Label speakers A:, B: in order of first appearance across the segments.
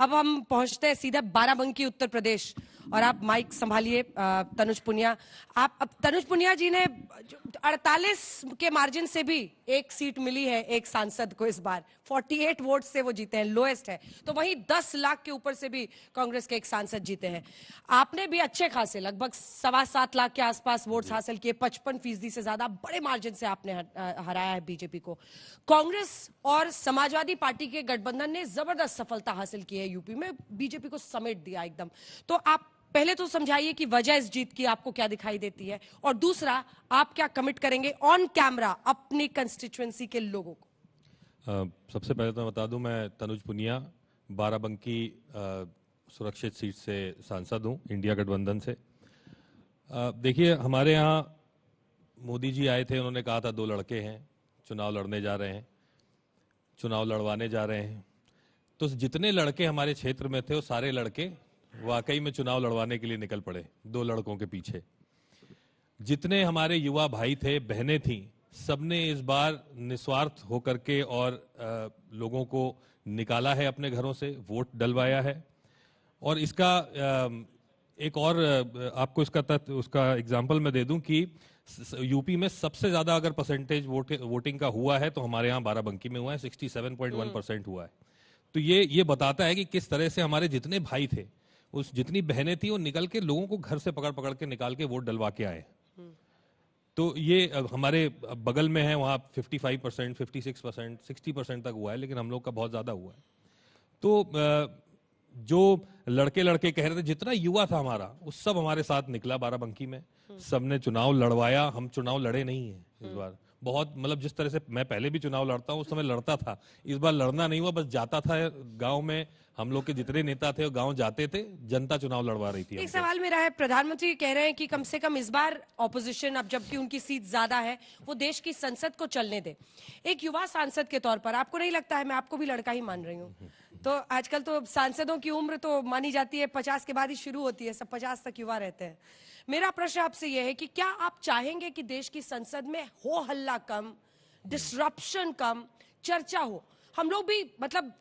A: अब हम पहुंचते हैं सीधे बाराबंकी उत्तर प्रदेश और आप माइक संभालिए तनुज पुनिया। आप अब तनुज पुनिया जी ने 48 के मार्जिन से भी एक सीट मिली है एक सांसद को इस बार, 48 वोट से वो जीते हैं, लोएस्ट है। तो वहीं 10 लाख के ऊपर से भी कांग्रेस के एक सांसद जीते हैं। आपने भी अच्छे खासे लगभग 7.25 लाख के आसपास वोट्स हासिल किए, 55% से ज्यादा बड़े मार्जिन से आपने हराया है बीजेपी को। कांग्रेस और समाजवादी पार्टी के गठबंधन ने जबरदस्त सफलता हासिल की है यूपी में, बीजेपी को समेट दिया एकदम। तो आप पहले तो समझाइए कि वजह इस जीत की आपको क्या दिखाई देती है, और दूसरा आप क्या कमिट करेंगे ऑन कैमरा अपनी कंस्टिट्यूएंसी के लोगों को।
B: सबसे पहले तो मैं बता दूं, मैं तनुज पुनिया बाराबंकी सुरक्षित सीट से सांसद हूं इंडिया गठबंधन से। देखिए, हमारे यहाँ मोदी जी आए थे, उन्होंने कहा था 2 लड़के हैं, चुनाव लड़ने जा रहे हैं, चुनाव लड़वाने जा रहे हैं। तो जितने लड़के हमारे क्षेत्र में थे वो सारे लड़के वाकई में चुनाव लड़वाने के लिए निकल पड़े 2 लड़कों के पीछे। जितने हमारे युवा भाई थे, बहनें थीं, सबने इस बार निस्वार्थ होकर के और लोगों को निकाला है अपने घरों से, वोट डलवाया है। और इसका एक और आपको उसका एग्जाम्पल मैं दे दूं कि यूपी में सबसे ज्यादा अगर परसेंटेज वोटिंग का हुआ है तो हमारे यहाँ बाराबंकी में हुआ है, 67.1% हुआ है। तो ये बताता है कि किस तरह से हमारे जितने भाई थे, उस जितनी बहनें थी, वो निकल के लोगों को घर से पकड़ के निकाल के वोट डलवा के आए। तो ये हमारे बगल में है, वहां 55%, 56%, 60% तक हुआ है, लेकिन हम लोग का बहुत ज्यादा हुआ है। तो जो लड़के कह रहे थे, जितना युवा था हमारा, उस सब हमारे साथ निकला बाराबंकी में, सबने चुनाव लड़वाया। हम चुनाव लड़े नहीं है इस बार, बहुत मतलब जिस तरह से मैं पहले भी चुनाव लड़ता हूँ उस समय लड़ता था, इस बार लड़ना नहीं हुआ, बस जाता था गांव में। हम लोग के जितने नेता थे वो गांव जाते थे, जनता चुनाव लड़वा रही थी।
A: एक सवाल मेरा है, प्रधानमंत्री कह रहे हैं कि कम से कम इस बार ऑपोजिशन, अब जबकि उनकी सीट ज्यादा है, वो देश की संसद को चलने दे। एक युवा सांसद के तौर पर आपको नहीं लगता है, मैं आपको भी लड़का ही मान रही हूँ, तो आजकल तो सांसदों की उम्र तो मानी जाती है 50 के बाद ही शुरू होती है, सब 50 तक युवा रहते हैं। मेरा प्रश्न आपसे यह है कि क्या आप चाहेंगे कि देश की संसद में हो हल्ला कम, डिसरप्शन कम, चर्चा हो? हम लोग भी मतलब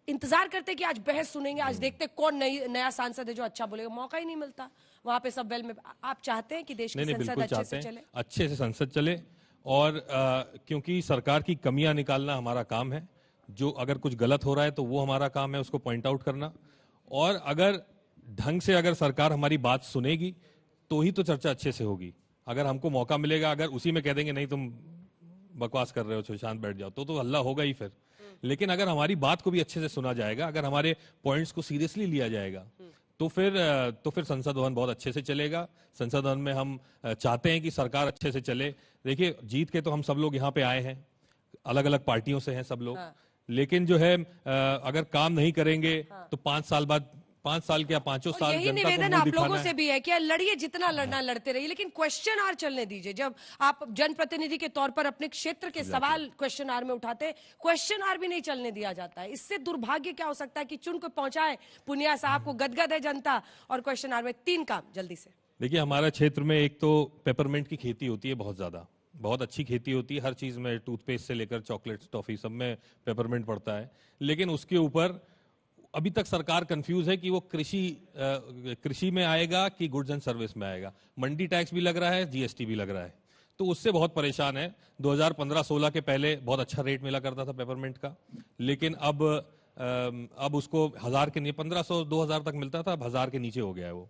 A: इंतजार करते कि आज बहस सुनेंगे, आज देखते कौन नया सांसद है जो अच्छा बोलेगा, मौका ही नहीं मिलता वहां पे सब वेल में। आप चाहते हैं कि देश की संसद अच्छे से चले?
B: अच्छे से संसद चले, और क्योंकि सरकार की कमियां निकालना हमारा काम है। जो अगर कुछ गलत हो रहा है तो वो हमारा काम है उसको पॉइंट आउट करना, और अगर ढंग से अगर सरकार हमारी बात सुनेगी तो ही तो चर्चा अच्छे से होगी। अगर हमको मौका मिलेगा, अगर उसी में कह देंगे नहीं तुम बकवास कर रहे हो, शांत बैठ जाओ, तो हल्ला होगा ही फिर। लेकिन अगर हमारी बात को भी अच्छे से सुना जाएगा, अगर हमारे पॉइंट्स को सीरियसली लिया जाएगा, तो फिर संसद भवन बहुत अच्छे से चलेगा। संसद भवन में हम चाहते हैं कि सरकार अच्छे से चले। देखिए, जीत के तो हम सब लोग यहाँ पे आए हैं, अलग अलग पार्टियों से हैं सब लोग, लेकिन जो है अगर काम नहीं करेंगे तो 5 साल बाद, 5 साल क्या 5 साल
A: यही निवेदन आप लोगों से भी है कि लड़िए, जितना लड़ना लड़ते रहिए, लेकिन क्वेश्चन आर चलने दीजिए। जब आप जनप्रतिनिधि के तौर पर अपने क्षेत्र के सवाल क्वेश्चन आर में उठाते हैं, क्वेश्चन आर भी नहीं चलने दिया जाता है। इससे दुर्भाग्य क्या हो सकता है कि चुन को पहुंचाए पुनिया साहब को, गदगद है जनता, और क्वेश्चन आर में 3 काम जल्दी से।
B: देखिए, हमारा क्षेत्र में एक तो पेपरमिंट की खेती होती है, बहुत ज्यादा, बहुत अच्छी खेती होती है, हर चीज में, टूथपेस्ट से लेकर चॉकलेट्स, टॉफी, सब में पेपरमिंट पड़ता है। लेकिन उसके ऊपर अभी तक सरकार कंफ्यूज है कि वो कृषि में आएगा कि गुड्स एंड सर्विस में आएगा। मंडी टैक्स भी लग रहा है, जीएसटी भी लग रहा है, तो उससे बहुत परेशान है। 2015-16 के पहले बहुत अच्छा रेट मिला करता था पेपरमिंट का, लेकिन अब उसको 1000 के, 1500-2000 तक मिलता था, अब 1000 के नीचे हो गया है वो।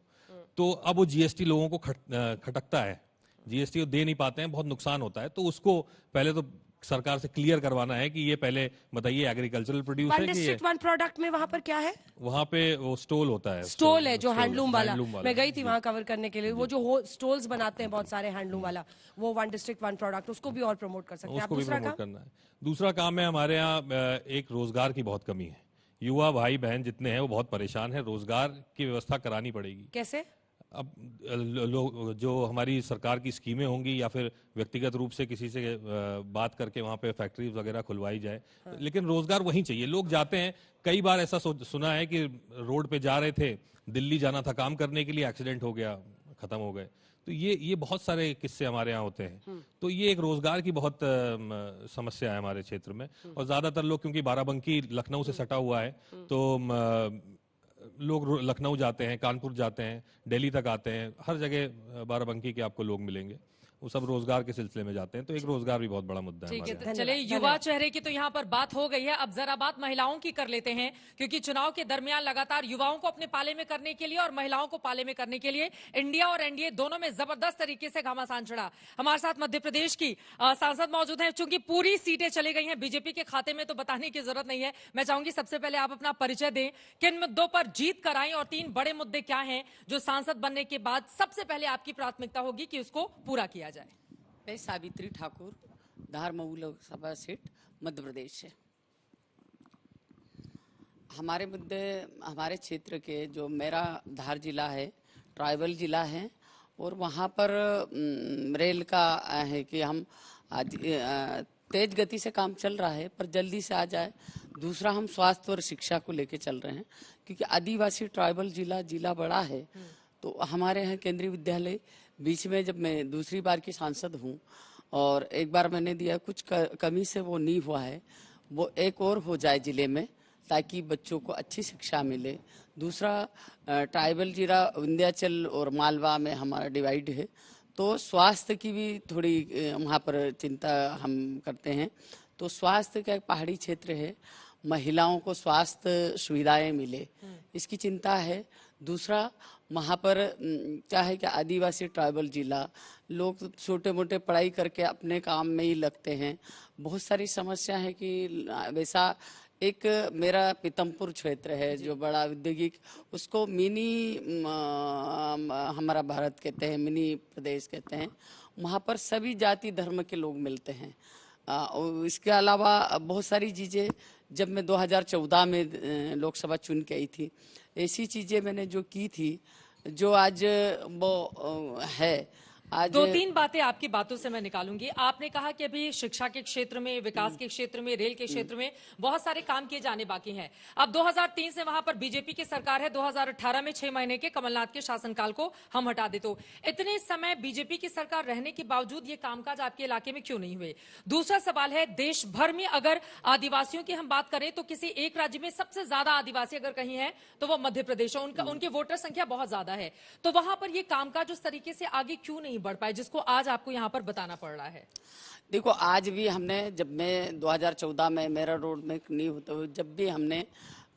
B: तो अब वो जीएसटी लोगों को खटकता है, जीएसटी दे नहीं पाते हैं, बहुत नुकसान होता है। तो उसको पहले तो सरकार से क्लियर करवाना है कि ये पहले बताइए एग्रीकल्चरल प्रोड्यूस है कि
A: डिस्ट्रिक्ट वन प्रोडक्ट में वहां पर क्या है?
B: वहां पे वो स्टॉल होता है,
A: स्टॉल है जो हैंडलूम वाला। मैं गई थी वहां कवर करने के लिए, वो जो स्टॉल्स बनाते हैं बहुत सारे हैंडलूम वाला, वो 1 डिस्ट्रिक्ट 1 प्रोडक्ट, उसको भी और प्रमोट कर सकते हैं।
B: उसको भी प्रमोट करना है। दूसरा काम है हमारे यहाँ, एक रोजगार की बहुत कमी है। युवा भाई बहन जितने हैं वो बहुत परेशान है, रोजगार की व्यवस्था करानी पड़ेगी।
A: कैसे?
B: अब जो हमारी सरकार की स्कीमें होंगी या फिर व्यक्तिगत रूप से किसी से बात करके वहां पे फैक्ट्रीज वगैरह खुलवाई जाए, लेकिन रोजगार वहीं चाहिए। लोग जाते हैं, कई बार ऐसा सुना है कि रोड पे जा रहे थे, दिल्ली जाना था काम करने के लिए, एक्सीडेंट हो गया, खत्म हो गए। तो ये बहुत सारे किस्से हमारे यहाँ होते हैं। तो ये एक रोजगार की बहुत समस्या है हमारे क्षेत्र में। और ज्यादातर लोग, क्योंकि बाराबंकी लखनऊ से सटा हुआ है, तो लोग लखनऊ जाते हैं, कानपुर जाते हैं, दिल्ली तक आते हैं, हर जगह बाराबंकी के आपको लोग मिलेंगे। वो सब रोजगार के सिलसिले में जाते हैं, तो एक रोजगार भी बहुत बड़ा मुद्दा है।
C: ठीक है,
B: हमारे
C: तो चलिए युवा चेहरे की तो यहाँ पर बात हो गई है। अब जरा बात महिलाओं की कर लेते हैं, क्योंकि चुनाव के दरमियान लगातार युवाओं को अपने पाले में करने के लिए और महिलाओं को पाले में करने के लिए इंडिया और एनडीए दोनों में जबरदस्त तरीके से घमासान चढ़ा। हमारे साथ मध्य प्रदेश की सांसद मौजूद है। चूंकि पूरी सीटें चली गई हैं बीजेपी के खाते में, तो बताने की जरूरत नहीं है। मैं चाहूंगी सबसे पहले आप अपना परिचय दें, किन मुद्दों पर जीत कर आए और 3 बड़े मुद्दे क्या हैं जो सांसद बनने के बाद सबसे पहले आपकी प्राथमिकता होगी कि उसको पूरा किया जाए।
D: मैं सावित्री ठाकुर, धार मऊ लोकसभा सीट मध्य प्रदेश से। हमारे मुद्दे हमारे क्षेत्र के, जो मेरा धार जिला है, ट्राइबल जिला है, और वहाँ पर रेल का है कि हम आज तेज गति से काम चल रहा है पर जल्दी से आ जाए। दूसरा, हम स्वास्थ्य और शिक्षा को लेके चल रहे हैं, क्योंकि आदिवासी ट्राइबल जिला बड़ा है। तो हमारे यहाँ केंद्रीय विद्यालय बीच में, जब मैं दूसरी बार की सांसद हूँ और एक बार मैंने दिया, कुछ कमी से वो नहीं हुआ है, वो एक और हो जाए जिले में, ताकि बच्चों को अच्छी शिक्षा मिले। दूसरा, ट्राइबल जिला विंध्याचल और मालवा में हमारा डिवाइड है, तो स्वास्थ्य की भी थोड़ी वहाँ पर चिंता हम करते हैं। तो स्वास्थ्य का एक पहाड़ी क्षेत्र है, महिलाओं को स्वास्थ्य सुविधाएं मिले, इसकी चिंता है। दूसरा, वहाँ पर क्या है कि आदिवासी ट्राइबल जिला, लोग छोटे मोटे पढ़ाई करके अपने काम में ही लगते हैं। बहुत सारी समस्या है कि वैसा एक मेरा पीतमपुर क्षेत्र है जो बड़ा औद्योगिक, उसको मिनी हमारा भारत कहते हैं, मिनी प्रदेश कहते हैं। वहाँ पर सभी जाति धर्म के लोग मिलते हैं। और इसके अलावा बहुत सारी चीज़ें, जब मैं 2014 में लोकसभा चुन के आई थी, ऐसी चीज़ें मैंने जो की थी, जो आज वो है। आज
C: 2-3 बातें आपकी बातों से मैं निकालूंगी। आपने कहा कि अभी शिक्षा के क्षेत्र में, विकास के क्षेत्र में, रेल के क्षेत्र में बहुत सारे काम किए जाने बाकी हैं। अब 2003 से वहां पर बीजेपी की सरकार है, 2018 में 6 महीने के कमलनाथ के शासनकाल को हम हटा दे, तो इतने समय बीजेपी की सरकार रहने के बावजूद ये कामकाज आपके इलाके में क्यों नहीं हुए? दूसरा सवाल है, देश भर में अगर आदिवासियों की हम बात करें तो किसी एक राज्य में सबसे ज्यादा आदिवासी अगर कहीं है तो वो मध्य प्रदेश है। उनकी वोटर संख्या बहुत ज्यादा है, तो वहां पर ये कामकाज उस तरीके से आगे क्यों नहीं बढ़ पाए, जिसको आज आपको यहाँ पर बताना पड़ रहा है?
D: देखो, आज भी हमने, जब मैं 2014 में मेरा रोड में नहीं होता हुआ, जब भी हमने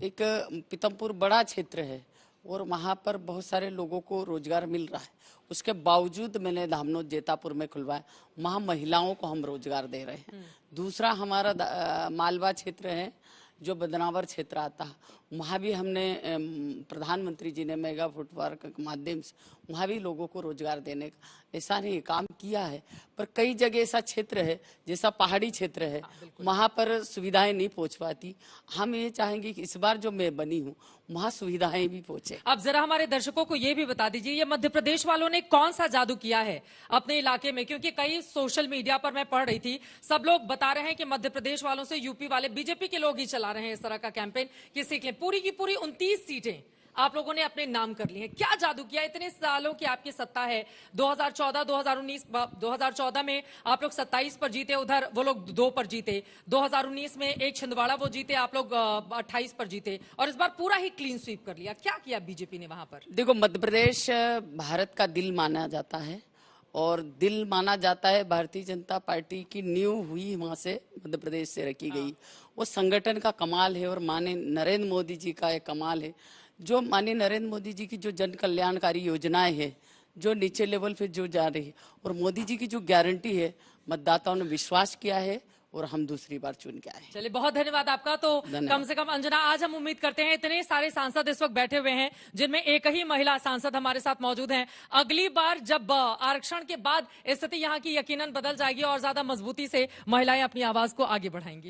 D: एक पीतमपुर बड़ा क्षेत्र है और वहाँ पर बहुत सारे लोगों को रोजगार मिल रहा है, उसके बावजूद मैंने धामनोद जेतापुर में खुलवाया, वहाँ महिलाओं को हम रोजगार दे रहे हैं। दूसरा, हमारा मालवा क्षेत्र है जो बदनावर क्षेत्र आता है, वहाँ भी हमने प्रधानमंत्री जी ने मेगा फुटवर्क के माध्यम से वहाँ भी लोगों को रोजगार देने का ऐसा नहीं काम किया है। पर कई जगह ऐसा क्षेत्र है, जैसा पहाड़ी क्षेत्र है, वहाँ पर सुविधाएं नहीं पहुँच पाती। हम ये चाहेंगे कि इस बार जो मैं बनी हूँ वहाँ सुविधाएं भी पहुँचे।
C: अब जरा हमारे दर्शकों को ये भी बता दीजिए, ये मध्य प्रदेश वालों ने कौन सा जादू किया है अपने इलाके में? क्योंकि कई सोशल मीडिया पर मैं पढ़ रही थी, सब लोग बता रहे हैं कि मध्य प्रदेश वालों से यूपी वाले बीजेपी के लोग ही चला रहे हैं इस तरह का कैंपेन कि सीख लें। पूरी की पूरी 29 सीटें आप लोगों ने अपने नाम कर ली हैं। क्या जादू किया? इतने सालों की आपकी सत्ता है, 2014, 2019, 2014 में आप लोग 27 पर जीते, उधर वो लोग 2 पर जीते, 2019 में एक छिंदवाड़ा वो जीते, आप लोग 28 पर जीते, और इस बार पूरा ही क्लीन स्वीप कर लिया। क्या किया बीजेपी ने वहां पर?
D: देखो, मध्य प्रदेश भारत का दिल माना जाता है और दिल माना जाता है। भारतीय जनता पार्टी की नींव हुई वहां से, मध्य प्रदेश से रखी गई। वो संगठन का कमाल है और माननीय नरेंद्र मोदी जी का एक कमाल है। जो माननीय नरेंद्र मोदी जी की जो जन कल्याणकारी योजनाएं हैं, जो नीचे लेवल पे जो जा रही है, और मोदी जी की जो गारंटी है, मतदाताओं ने विश्वास किया है और हम दूसरी बार चुन के आए।
C: चलिए, बहुत धन्यवाद आपका। तो कम से कम अंजना, आज हम उम्मीद करते हैं, इतने सारे सांसद इस वक्त बैठे हुए हैं जिनमें एक ही महिला सांसद हमारे साथ मौजूद हैं। अगली बार जब आरक्षण के बाद स्थिति यहाँ की यकीनन बदल जाएगी और ज्यादा मजबूती से महिलाएं अपनी आवाज को आगे बढ़ाएंगी।